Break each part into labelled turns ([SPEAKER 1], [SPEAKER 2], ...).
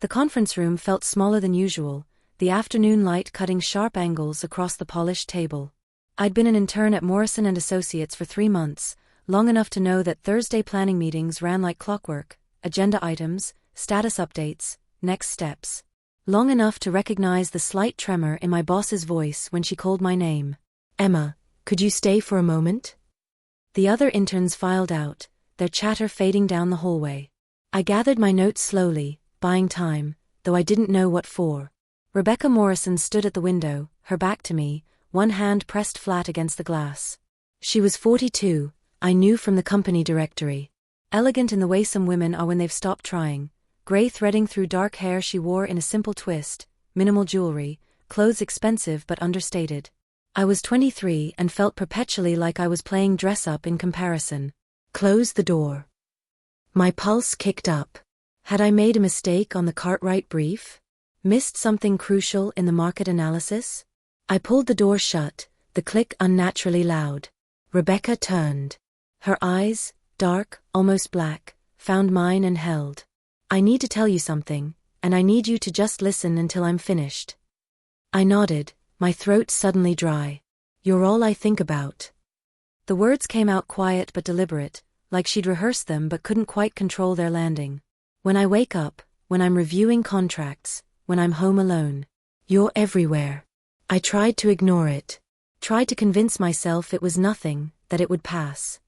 [SPEAKER 1] The conference room felt smaller than usual, the afternoon light cutting sharp angles across the polished table. I'd been an intern at Morrison & Associates for 3 months, long enough to know that Thursday planning meetings ran like clockwork, agenda items, status updates, next steps. Long enough to recognize the slight tremor in my boss's voice when she called my name. "Emma, could you stay for a moment?" The other interns filed out, their chatter fading down the hallway. I gathered my notes slowly, buying time, though I didn't know what for. Rebecca Morrison stood at the window, her back to me, one hand pressed flat against the glass. She was 42, I knew from the company directory. Elegant in the way some women are when they've stopped trying, gray threading through dark hair she wore in a simple twist, minimal jewelry, clothes expensive but understated. I was 23 and felt perpetually like I was playing dress-up in comparison. Close the door. My pulse kicked up. Had I made a mistake on the Cartwright brief? Missed something crucial in the market analysis? I pulled the door shut, the click unnaturally loud. Rebecca turned. Her eyes, dark, almost black, found mine and held. "I need to tell you something, and I need you to just listen until I'm finished." I nodded, my throat suddenly dry. "You're all I think about." The words came out quiet but deliberate, like she'd rehearsed them but couldn't quite control their landing. "When I wake up, when I'm reviewing contracts, when I'm home alone. You're everywhere." I tried to ignore it. Tried to convince myself it was nothing, that it would pass.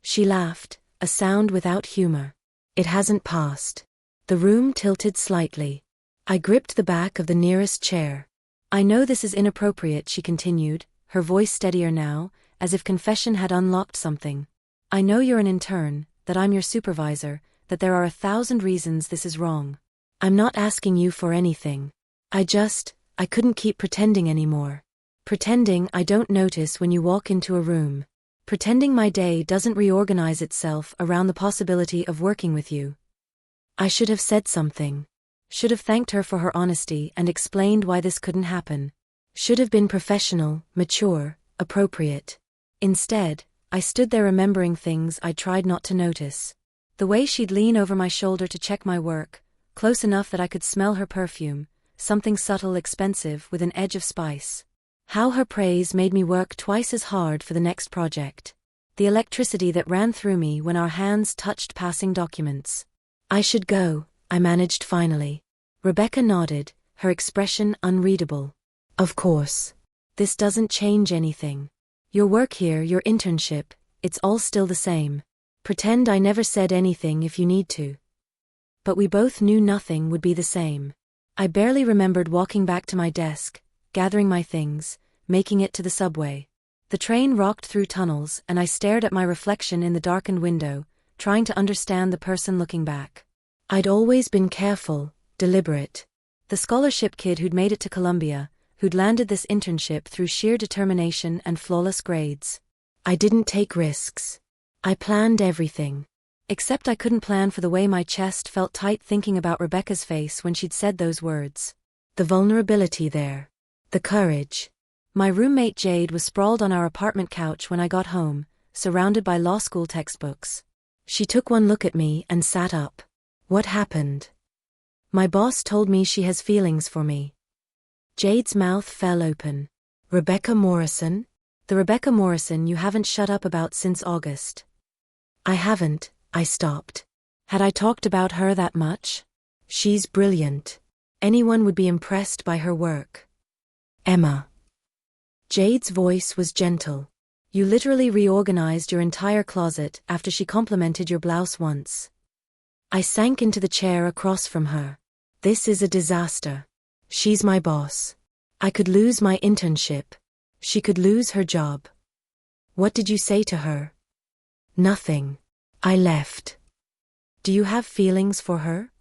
[SPEAKER 1] She laughed, a sound without humor. "It hasn't passed." The room tilted slightly. I gripped the back of the nearest chair. "I know this is inappropriate," she continued, her voice steadier now, as if confession had unlocked something. "I know you're an intern, that I'm your supervisor, that there are 1,000 reasons this is wrong. I'm not asking you for anything. I couldn't keep pretending anymore. Pretending I don't notice when you walk into a room. Pretending my day doesn't reorganize itself around the possibility of working with you." I should have said something. Should have thanked her for her honesty and explained why this couldn't happen. Should have been professional, mature, appropriate. Instead, I stood there remembering things I tried not to notice. The way she'd lean over my shoulder to check my work, close enough that I could smell her perfume, something subtle, expensive, with an edge of spice. How her praise made me work twice as hard for the next project. The electricity that ran through me when our hands touched passing documents. "I should go," I managed finally. Rebecca nodded, her expression unreadable. "Of course. This doesn't change anything. Your work here, your internship, it's all still the same. Pretend I never said anything if you need to." But we both knew nothing would be the same. I barely remembered walking back to my desk, gathering my things, making it to the subway. The train rocked through tunnels and I stared at my reflection in the darkened window, trying to understand the person looking back. I'd always been careful, deliberate. The scholarship kid who'd made it to Columbia, who'd landed this internship through sheer determination and flawless grades. I didn't take risks. I planned everything. Except I couldn't plan for the way my chest felt tight thinking about Rebecca's face when she'd said those words. The vulnerability there. The courage. My roommate Jade was sprawled on our apartment couch when I got home, surrounded by law school textbooks. She took one look at me and sat up. "What happened?" "My boss told me she has feelings for me." Jade's mouth fell open. "Rebecca Morrison?" "The Rebecca Morrison you haven't shut up about since August." "I haven't," I stopped. Had I talked about her that much? "She's brilliant. Anyone would be impressed by her work." "Emma." Jade's voice was gentle. "You literally reorganized your entire closet after she complimented your blouse once." I sank into the chair across from her. "This is a disaster. She's my boss. I could lose my internship. She could lose her job." "What did you say to her?" "Nothing. I left." "Do you have feelings for her?"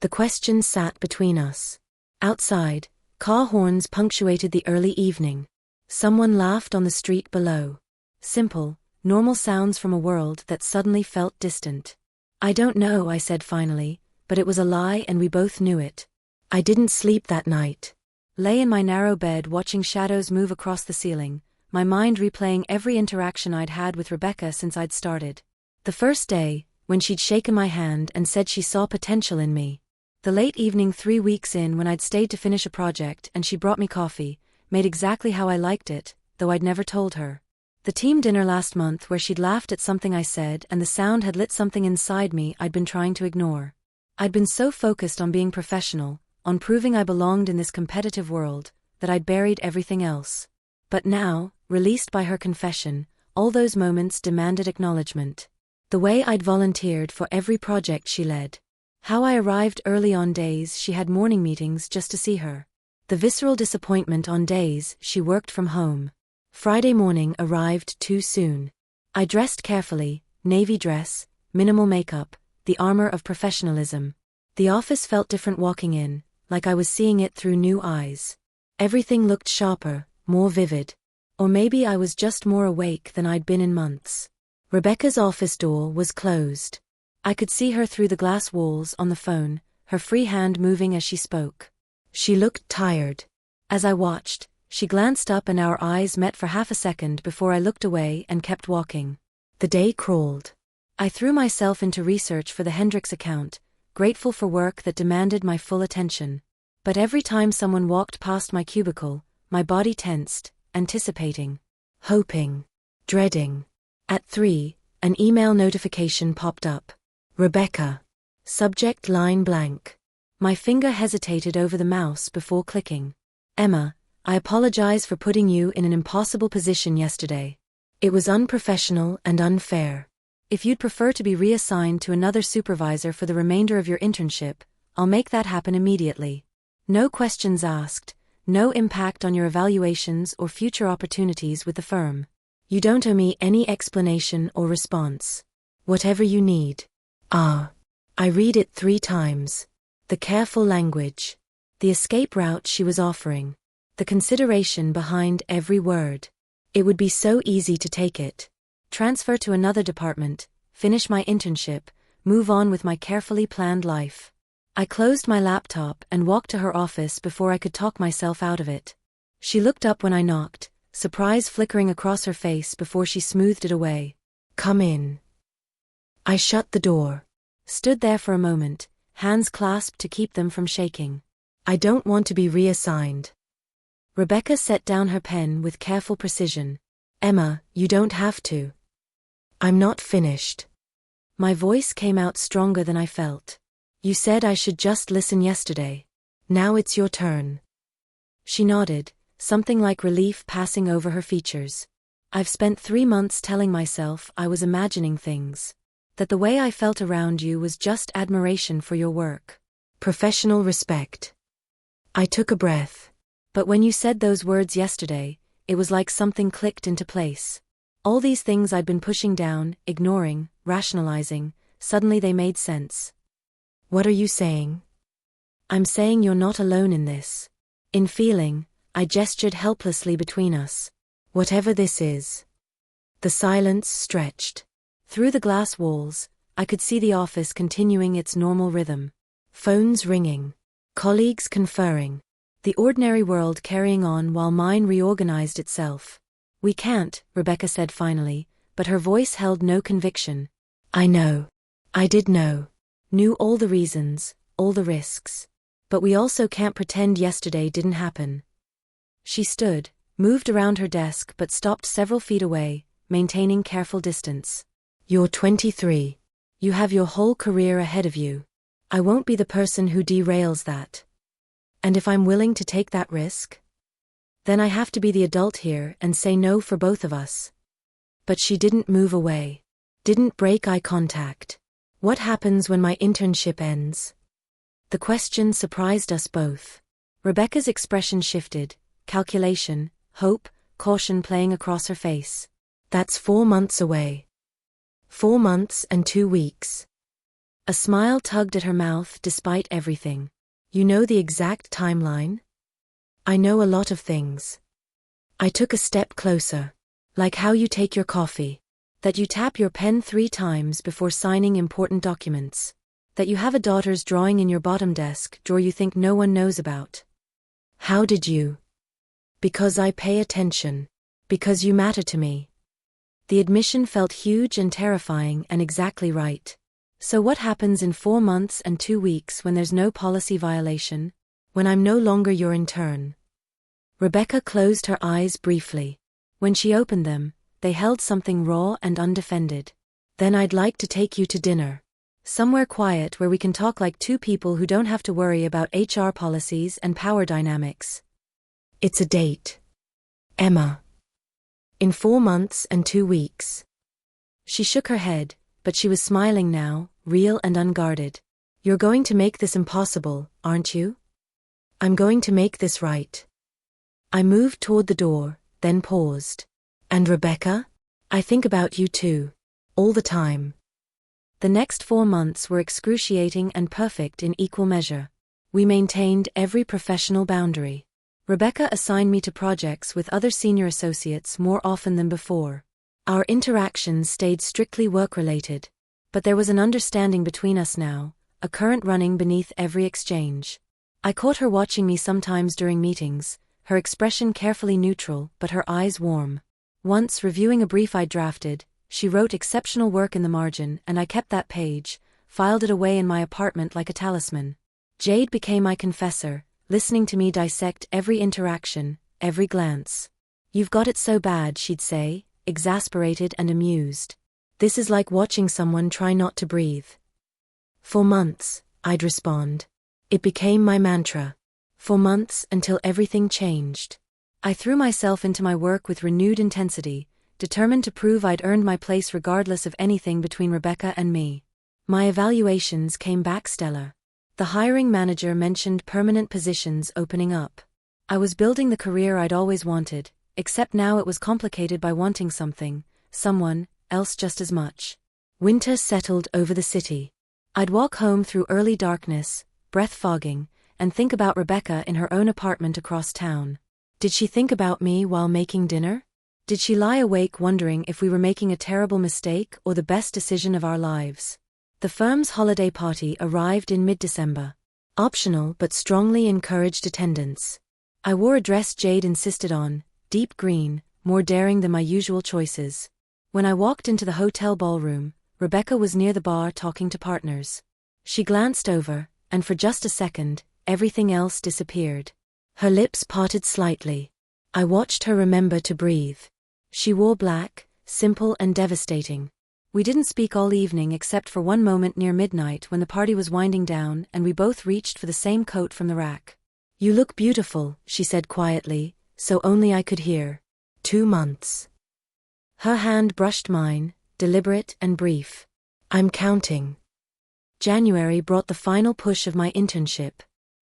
[SPEAKER 1] The question sat between us. Outside, car horns punctuated the early evening. Someone laughed on the street below. Simple, normal sounds from a world that suddenly felt distant. "I don't know," I said finally, but it was a lie and we both knew it. I didn't sleep that night. Lay in my narrow bed watching shadows move across the ceiling, my mind replaying every interaction I'd had with Rebecca since I'd started. The first day, when she'd shaken my hand and said she saw potential in me. The late evening 3 weeks in when I'd stayed to finish a project and she brought me coffee, made exactly how I liked it, though I'd never told her. The team dinner last month where she'd laughed at something I said and the sound had lit something inside me I'd been trying to ignore. I'd been so focused on being professional, on proving I belonged in this competitive world, that I'd buried everything else. But now, released by her confession, all those moments demanded acknowledgement. The way I'd volunteered for every project she led. How I arrived early on days she had morning meetings just to see her. The visceral disappointment on days she worked from home. Friday morning arrived too soon. I dressed carefully, navy dress, minimal makeup, the armor of professionalism. The office felt different walking in, like I was seeing it through new eyes. Everything looked sharper, more vivid. Or maybe I was just more awake than I'd been in months. Rebecca's office door was closed. I could see her through the glass walls on the phone, her free hand moving as she spoke. She looked tired. As I watched, she glanced up and our eyes met for half a second before I looked away and kept walking. The day crawled. I threw myself into research for the Hendricks account, grateful for work that demanded my full attention. But every time someone walked past my cubicle, my body tensed, anticipating, hoping, dreading. At 3, an email notification popped up. Rebecca. Subject line blank. My finger hesitated over the mouse before clicking. Emma, I apologize for putting you in an impossible position yesterday. It was unprofessional and unfair. If you'd prefer to be reassigned to another supervisor for the remainder of your internship, I'll make that happen immediately. No questions asked, no impact on your evaluations or future opportunities with the firm. You don't owe me any explanation or response. Whatever you need. I read it 3 times. The careful language. The escape route she was offering. The consideration behind every word. It would be so easy to take it. Transfer to another department, finish my internship, move on with my carefully planned life. I closed my laptop and walked to her office before I could talk myself out of it. She looked up when I knocked, surprise flickering across her face before she smoothed it away. Come in. I shut the door. Stood there for a moment, hands clasped to keep them from shaking. I don't want to be reassigned. Rebecca set down her pen with careful precision. Emma, you don't have to. I'm not finished. My voice came out stronger than I felt. You said I should just listen yesterday. Now it's your turn. She nodded, something like relief passing over her features. I've spent 3 months telling myself I was imagining things. That the way I felt around you was just admiration for your work. Professional respect. I took a breath. But when you said those words yesterday, it was like something clicked into place. All these things I'd been pushing down, ignoring, rationalizing, suddenly they made sense. What are you saying? I'm saying you're not alone in this. In feeling, I gestured helplessly between us. Whatever this is. The silence stretched. Through the glass walls, I could see the office continuing its normal rhythm. Phones ringing. Colleagues conferring. The ordinary world carrying on while mine reorganized itself. We can't, Rebecca said finally, but her voice held no conviction. I know. I did know. Knew all the reasons, all the risks. But we also can't pretend yesterday didn't happen. She stood, moved around her desk but stopped several feet away, maintaining careful distance. You're 23. You have your whole career ahead of you. I won't be the person who derails that. And if I'm willing to take that risk? Then I have to be the adult here and say no for both of us. But she didn't move away. Didn't break eye contact. What happens when my internship ends? The question surprised us both. Rebecca's expression shifted, calculation, hope, caution playing across her face. That's 4 months away. 4 months and 2 weeks. A smile tugged at her mouth despite everything. You know the exact timeline? I know a lot of things. I took a step closer. Like how you take your coffee. That you tap your pen 3 times before signing important documents. That you have a daughter's drawing in your bottom desk drawer you think no one knows about. How did you? Because I pay attention. Because you matter to me. The admission felt huge and terrifying and exactly right. So what happens in 4 months and 2 weeks when there's no policy violation? When I'm no longer your intern? Rebecca closed her eyes briefly. When she opened them, they held something raw and undefended. Then I'd like to take you to dinner. Somewhere quiet where we can talk like two people who don't have to worry about HR policies and power dynamics. It's a date. Emma. In 4 months and 2 weeks. She shook her head, but she was smiling now, real and unguarded. You're going to make this impossible, aren't you? I'm going to make this right. I moved toward the door, then paused. And Rebecca? I think about you too. All the time. The next 4 months were excruciating and perfect in equal measure. We maintained every professional boundary. Rebecca assigned me to projects with other senior associates more often than before. Our interactions stayed strictly work-related, but there was an understanding between us now, a current running beneath every exchange. I caught her watching me sometimes during meetings, her expression carefully neutral but her eyes warm. Once, reviewing a brief I'd drafted, she wrote exceptional work in the margin and I kept that page, filed it away in my apartment like a talisman. Jade became my confessor, listening to me dissect every interaction, every glance. You've got it so bad, she'd say, exasperated and amused. This is like watching someone try not to breathe. For months, I'd respond. It became my mantra. For months until everything changed. I threw myself into my work with renewed intensity, determined to prove I'd earned my place regardless of anything between Rebecca and me. My evaluations came back stellar. The hiring manager mentioned permanent positions opening up. I was building the career I'd always wanted, except now it was complicated by wanting someone else just as much. Winter settled over the city. I'd walk home through early darkness, breath fogging, and think about Rebecca in her own apartment across town. Did she think about me while making dinner? Did she lie awake wondering if we were making a terrible mistake or the best decision of our lives? The firm's holiday party arrived in mid-December. Optional but strongly encouraged attendance. I wore a dress Jade insisted on, deep green, more daring than my usual choices. When I walked into the hotel ballroom, Rebecca was near the bar talking to partners. She glanced over, and for just a second, everything else disappeared. Her lips parted slightly. I watched her remember to breathe. She wore black, simple and devastating. We didn't speak all evening except for one moment near midnight when the party was winding down and we both reached for the same coat from the rack. You look beautiful, she said quietly, so only I could hear. 2 months. Her hand brushed mine, deliberate and brief. I'm counting. January brought the final push of my internship.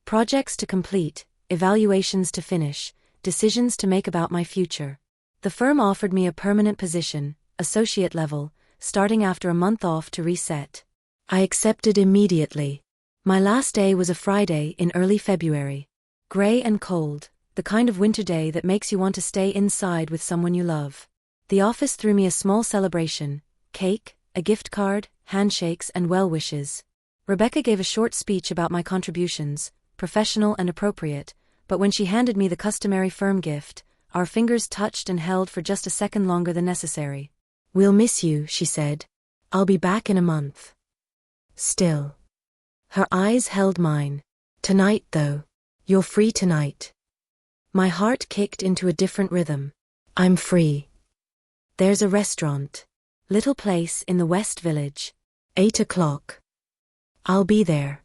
[SPEAKER 1] Projects to complete, evaluations to finish, decisions to make about my future. The firm offered me a permanent position, associate level, starting after a month off to reset. I accepted immediately. My last day was a Friday in early February. Gray and cold, the kind of winter day that makes you want to stay inside with someone you love. The office threw me a small celebration, cake, a gift card, handshakes and well wishes. Rebecca gave a short speech about my contributions, professional and appropriate, but when she handed me the customary firm gift, our fingers touched and held for just a second longer than necessary. We'll miss you, she said. I'll be back in a month. Still. Her eyes held mine. Tonight, though. You're free tonight. My heart kicked into a different rhythm. I'm free. There's a restaurant. Little place in the West Village. 8 o'clock. I'll be there.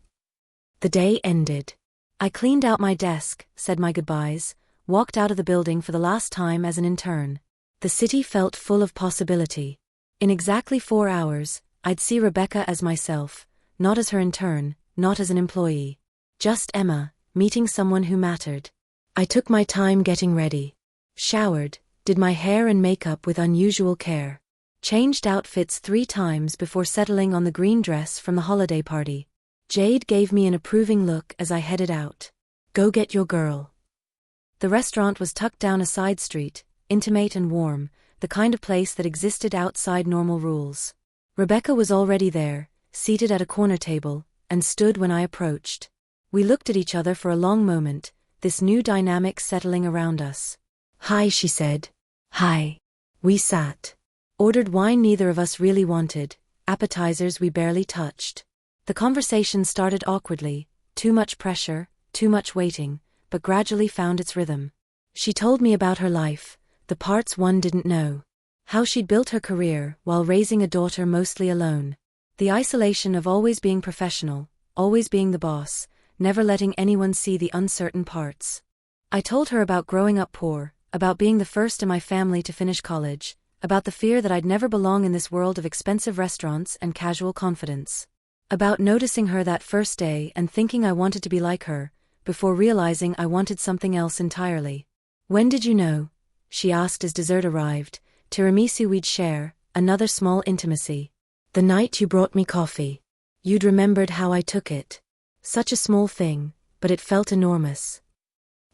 [SPEAKER 1] The day ended. I cleaned out my desk, said my goodbyes, walked out of the building for the last time as an intern. The city felt full of possibility. In exactly 4 hours, I'd see Rebecca as myself, not as her intern, not as an employee. Just Emma, meeting someone who mattered. I took my time getting ready. Showered, did my hair and makeup with unusual care. Changed outfits 3 times before settling on the green dress from the holiday party. Jade gave me an approving look as I headed out. Go get your girl. The restaurant was tucked down a side street, intimate and warm, the kind of place that existed outside normal rules. Rebecca was already there, seated at a corner table, and stood when I approached. We looked at each other for a long moment, this new dynamic settling around us. Hi, she said. Hi. We sat. Ordered wine neither of us really wanted, appetizers we barely touched. The conversation started awkwardly, too much pressure, too much waiting, but gradually found its rhythm. She told me about her life, the parts one didn't know. How she'd built her career while raising a daughter mostly alone. The isolation of always being professional, always being the boss, never letting anyone see the uncertain parts. I told her about growing up poor, about being the first in my family to finish college, about the fear that I'd never belong in this world of expensive restaurants and casual confidence. About noticing her that first day and thinking I wanted to be like her, before realizing I wanted something else entirely. When did you know? She asked as dessert arrived. Tiramisu we'd share, another small intimacy. The night you brought me coffee. You'd remembered how I took it. Such a small thing, but it felt enormous.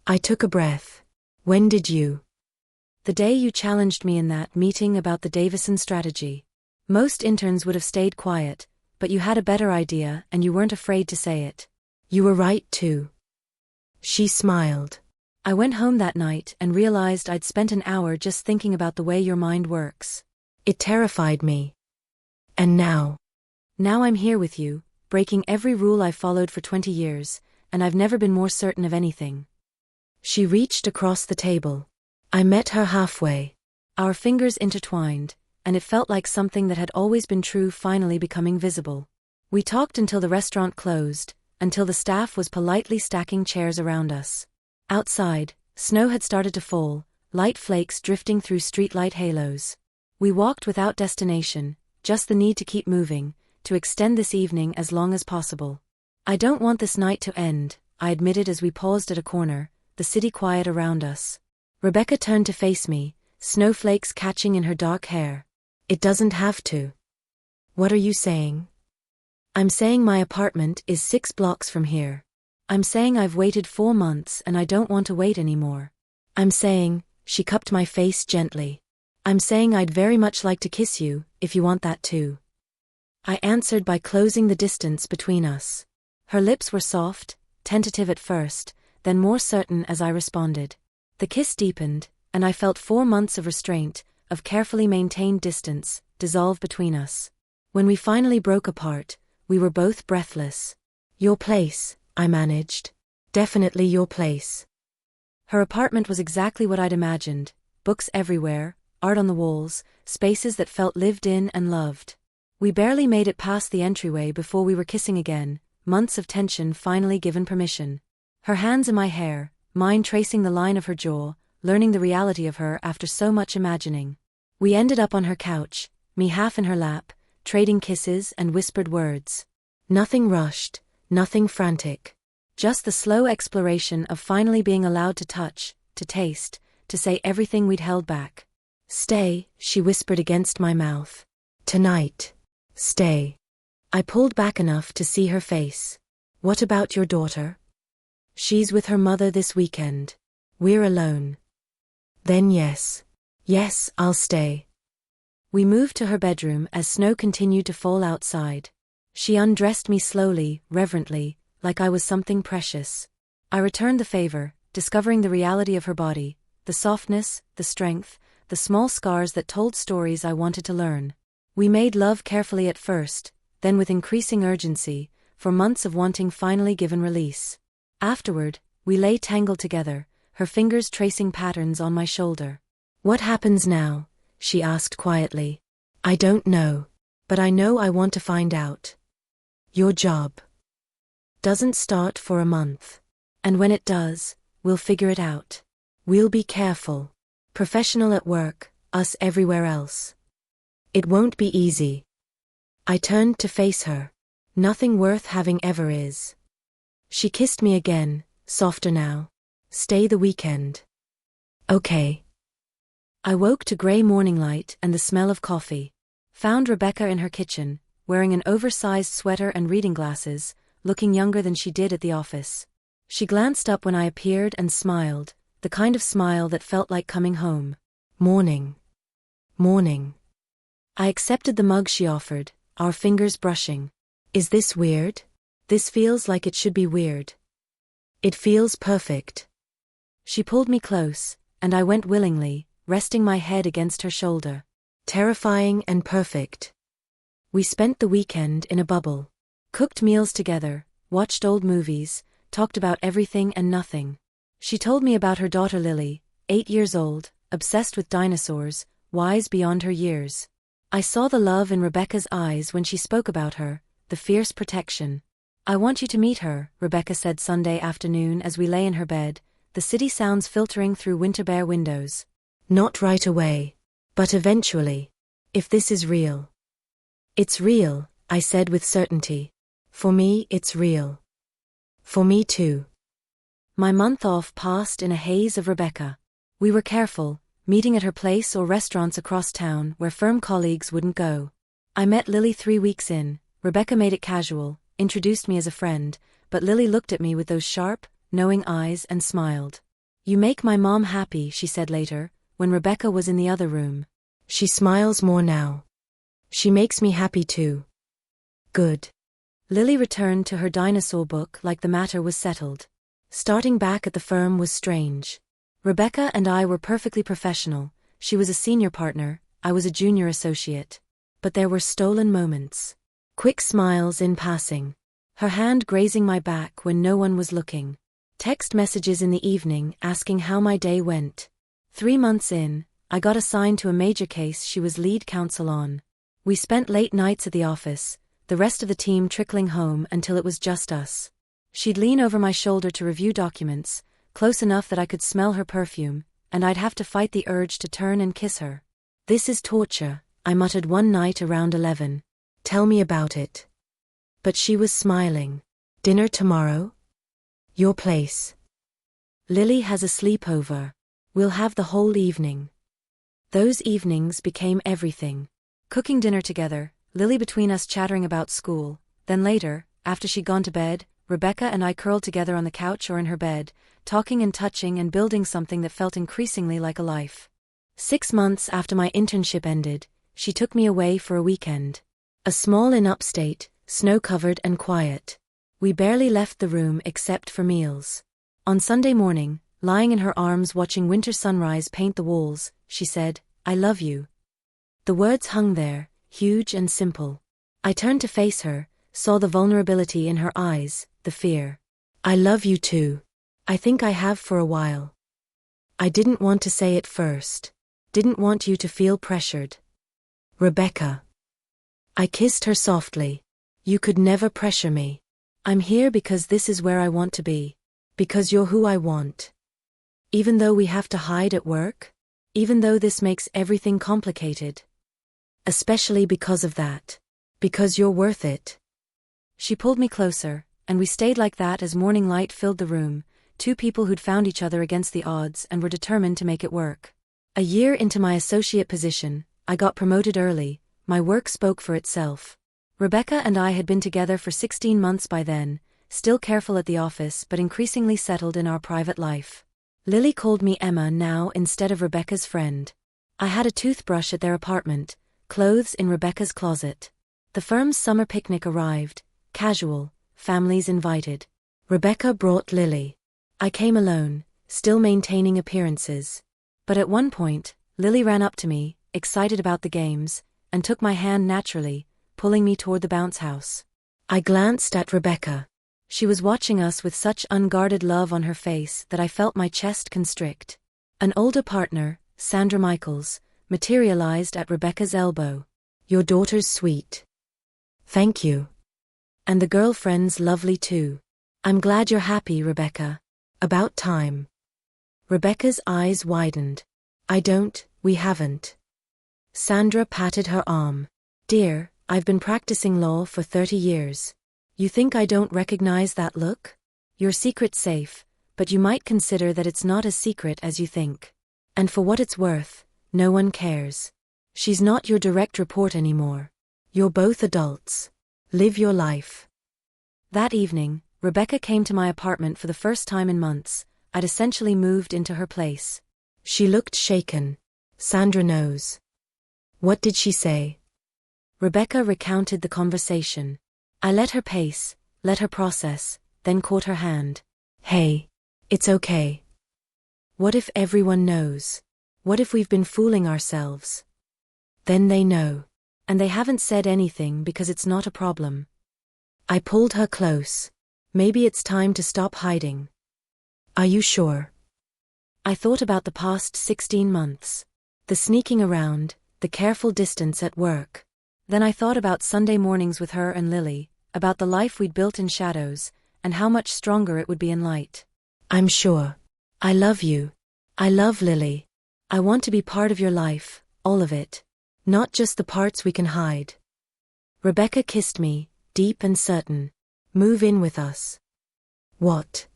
[SPEAKER 1] I took a breath. When did you? The day you challenged me in that meeting about the Davison strategy. Most interns would have stayed quiet, but you had a better idea and you weren't afraid to say it. You were right too. She smiled. I went home that night and realized I'd spent an hour just thinking about the way your mind works. It terrified me. And now? Now I'm here with you, breaking every rule I've followed for 20 years, and I've never been more certain of anything. She reached across the table. I met her halfway. Our fingers intertwined, and it felt like something that had always been true finally becoming visible. We talked until the restaurant closed, until the staff was politely stacking chairs around us. Outside, snow had started to fall, light flakes drifting through streetlight halos. We walked without destination, just the need to keep moving, to extend this evening as long as possible. I don't want this night to end, I admitted as we paused at a corner, the city quiet around us. Rebecca turned to face me, snowflakes catching in her dark hair. It doesn't have to. What are you saying? I'm saying my apartment is 6 blocks from here. I'm saying I've waited 4 months and I don't want to wait anymore. I'm saying, she cupped my face gently. I'm saying I'd very much like to kiss you, if you want that too. I answered by closing the distance between us. Her lips were soft, tentative at first, then more certain as I responded. The kiss deepened, and I felt 4 months of restraint, of carefully maintained distance, dissolve between us. When we finally broke apart, we were both breathless. Your place, I managed. Definitely your place. Her apartment was exactly what I'd imagined. Books everywhere, art on the walls, spaces that felt lived in and loved. We barely made it past the entryway before we were kissing again, months of tension finally given permission. Her hands in my hair, mine tracing the line of her jaw, learning the reality of her after so much imagining. We ended up on her couch, me half in her lap, trading kisses and whispered words. Nothing rushed, nothing frantic. Just the slow exploration of finally being allowed to touch, to taste, to say everything we'd held back. Stay, she whispered against my mouth. Tonight. Stay. I pulled back enough to see her face. What about your daughter? She's with her mother this weekend. We're alone. Then yes. Yes, I'll stay. We moved to her bedroom as snow continued to fall outside. She undressed me slowly, reverently, like I was something precious. I returned the favor, discovering the reality of her body, the softness, the strength, the small scars that told stories I wanted to learn. We made love carefully at first, then with increasing urgency, for months of wanting finally given release. Afterward, we lay tangled together, her fingers tracing patterns on my shoulder. What happens now? She asked quietly. I don't know. But I know I want to find out. Your job doesn't start for a month. And when it does, we'll figure it out. We'll be careful. Professional at work, us everywhere else. It won't be easy. I turned to face her. Nothing worth having ever is. She kissed me again, softer now. Stay the weekend. Okay. I woke to gray morning light and the smell of coffee. Found Rebecca in her kitchen, wearing an oversized sweater and reading glasses, looking younger than she did at the office. She glanced up when I appeared and smiled, the kind of smile that felt like coming home. Morning. Morning. I accepted the mug she offered, our fingers brushing. Is this weird? This feels like it should be weird. It feels perfect. She pulled me close, and I went willingly, resting my head against her shoulder. Terrifying and perfect. We spent the weekend in a bubble. Cooked meals together, watched old movies, talked about everything and nothing. She told me about her daughter Lily, 8 years old, obsessed with dinosaurs, wise beyond her years. I saw the love in Rebecca's eyes when she spoke about her, the fierce protection. I want you to meet her, Rebecca said Sunday afternoon as we lay in her bed, the city sounds filtering through winter-bare windows. Not right away. But eventually. If this is real. It's real, I said with certainty. For me, it's real. For me too. My month off passed in a haze of Rebecca. We were careful, meeting at her place or restaurants across town where firm colleagues wouldn't go. I met Lily 3 weeks in. Rebecca made it casual, introduced me as a friend, but Lily looked at me with those sharp, knowing eyes and smiled. You make my mom happy, she said later, when Rebecca was in the other room. She smiles more now. She makes me happy too. Good. Lily returned to her dinosaur book like the matter was settled. Starting back at the firm was strange. Rebecca and I were perfectly professional. She was a senior partner, I was a junior associate. But there were stolen moments. Quick smiles in passing. Her hand grazing my back when no one was looking. Text messages in the evening asking how my day went. 3 months in, I got assigned to a major case she was lead counsel on. We spent late nights at the office, the rest of the team trickling home until it was just us. She'd lean over my shoulder to review documents, close enough that I could smell her perfume, and I'd have to fight the urge to turn and kiss her. This is torture, I muttered one night around 11. Tell me about it. But she was smiling. Dinner tomorrow? Your place. Lily has a sleepover. We'll have the whole evening. Those evenings became everything. Cooking dinner together, Lily between us chattering about school, then later, after she'd gone to bed, Rebecca and I curled together on the couch or in her bed, talking and touching and building something that felt increasingly like a life. 6 months after my internship ended, she took me away for a weekend. A small inn upstate, snow-covered and quiet. We barely left the room except for meals. On Sunday morning, lying in her arms watching winter sunrise paint the walls, she said, I love you. The words hung there, huge and simple. I turned to face her, saw the vulnerability in her eyes, the fear. I love you too. I think I have for a while. I didn't want to say it first. Didn't want you to feel pressured. Rebecca. I kissed her softly. You could never pressure me. I'm here because this is where I want to be. Because you're who I want. Even though we have to hide at work? Even though this makes everything complicated? Especially because of that. Because you're worth it. She pulled me closer, and we stayed like that as morning light filled the room, 2 people who'd found each other against the odds and were determined to make it work. A year into my associate position, I got promoted early, my work spoke for itself. Rebecca and I had been together for 16 months by then, still careful at the office but increasingly settled in our private life. Lily called me Emma now instead of Rebecca's friend. I had a toothbrush at their apartment, clothes in Rebecca's closet. The firm's summer picnic arrived, casual, families invited. Rebecca brought Lily. I came alone, still maintaining appearances. But at one point, Lily ran up to me, excited about the games, and took my hand naturally, pulling me toward the bounce house. I glanced at Rebecca. She was watching us with such unguarded love on her face that I felt my chest constrict. An older partner, Sandra Michaels, materialized at Rebecca's elbow. Your daughter's sweet. Thank you. And the girlfriend's lovely too. I'm glad you're happy, Rebecca. About time. Rebecca's eyes widened. We haven't. Sandra patted her arm. Dear, I've been practicing law for 30 years. You think I don't recognize that look? Your secret's safe, but you might consider that it's not as secret as you think. And for what it's worth, no one cares. She's not your direct report anymore. You're both adults. Live your life. That evening, Rebecca came to my apartment for the first time in months. I'd essentially moved into her place. She looked shaken. Sandra knows. What did she say? Rebecca recounted the conversation. I let her pace, let her process, then caught her hand. Hey, it's okay. What if everyone knows? What if we've been fooling ourselves? Then they know. And they haven't said anything because it's not a problem. I pulled her close. Maybe it's time to stop hiding. Are you sure? I thought about the past 16 months. The sneaking around, the careful distance at work. Then I thought about Sunday mornings with her and Lily, about the life we'd built in shadows, and how much stronger it would be in light. I'm sure. I love you. I love Lily. I want to be part of your life, all of it. Not just the parts we can hide. Rebecca kissed me, deep and certain. Move in with us. What?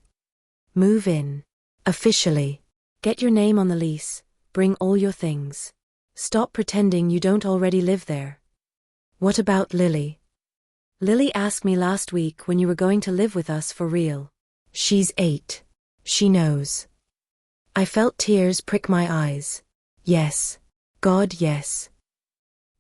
[SPEAKER 1] Move in. Officially. Get your name on the lease, bring all your things. Stop pretending you don't already live there. What about Lily? Lily asked me last week when you were going to live with us for real. She's 8. She knows. I felt tears prick my eyes. Yes. God, yes.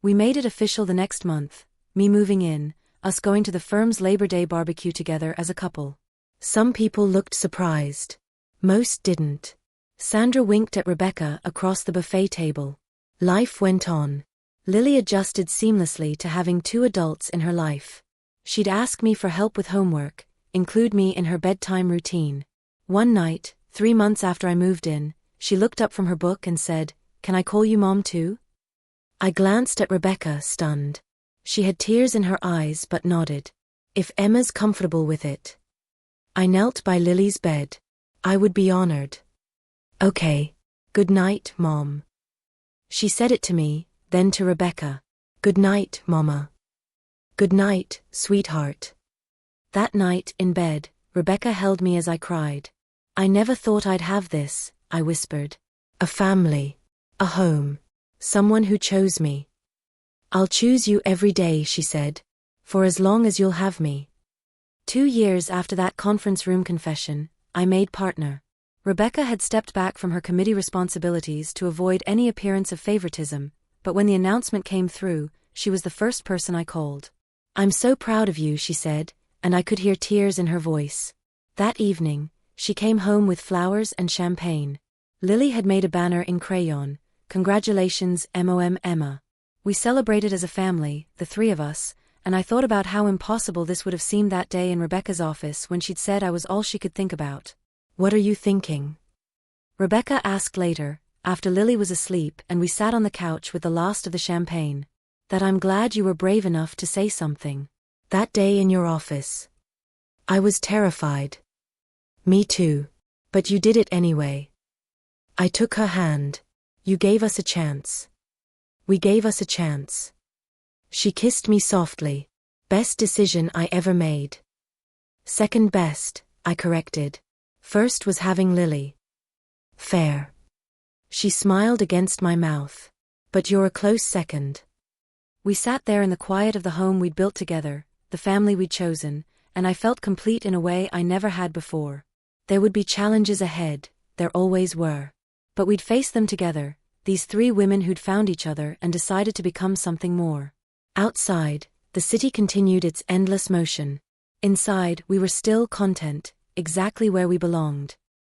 [SPEAKER 1] We made it official the next month, me moving in, us going to the firm's Labor Day barbecue together as a couple. Some people looked surprised. Most didn't. Sandra winked at Rebecca across the buffet table. Life went on. Lily adjusted seamlessly to having 2 adults in her life. She'd ask me for help with homework, include me in her bedtime routine. One night, 3 months after I moved in, she looked up from her book and said, "Can I call you Mom too?" I glanced at Rebecca, stunned. She had tears in her eyes but nodded. If Emma's comfortable with it. I knelt by Lily's bed. I would be honored. Okay. Good night, Mom. She said it to me, then to Rebecca. Good night, Mama. Good night, sweetheart. That night, in bed, Rebecca held me as I cried. I never thought I'd have this, I whispered. A family. A home. Someone who chose me. I'll choose you every day, she said. For as long as you'll have me. 2 years after that conference room confession, I made partner. Rebecca had stepped back from her committee responsibilities to avoid any appearance of favoritism, but when the announcement came through, she was the first person I called. I'm so proud of you, she said, and I could hear tears in her voice. That evening, she came home with flowers and champagne. Lily had made a banner in crayon, "Congratulations, MOM Emma." We celebrated as a family, the 3 of us, and I thought about how impossible this would have seemed that day in Rebecca's office when she'd said I was all she could think about. What are you thinking? Rebecca asked later, after Lily was asleep and we sat on the couch with the last of the champagne. That I'm glad you were brave enough to say something. That day in your office. I was terrified. Me too. But you did it anyway. I took her hand. You gave us a chance. We gave us a chance. She kissed me softly. Best decision I ever made. Second best, I corrected. First was having Lily. Fair. She smiled against my mouth. But you're a close second. We sat there in the quiet of the home we'd built together, the family we'd chosen, and I felt complete in a way I never had before. There would be challenges ahead, there always were. But we'd face them together, these 3 women who'd found each other and decided to become something more. Outside, the city continued its endless motion. Inside, we were still content, exactly where we belonged.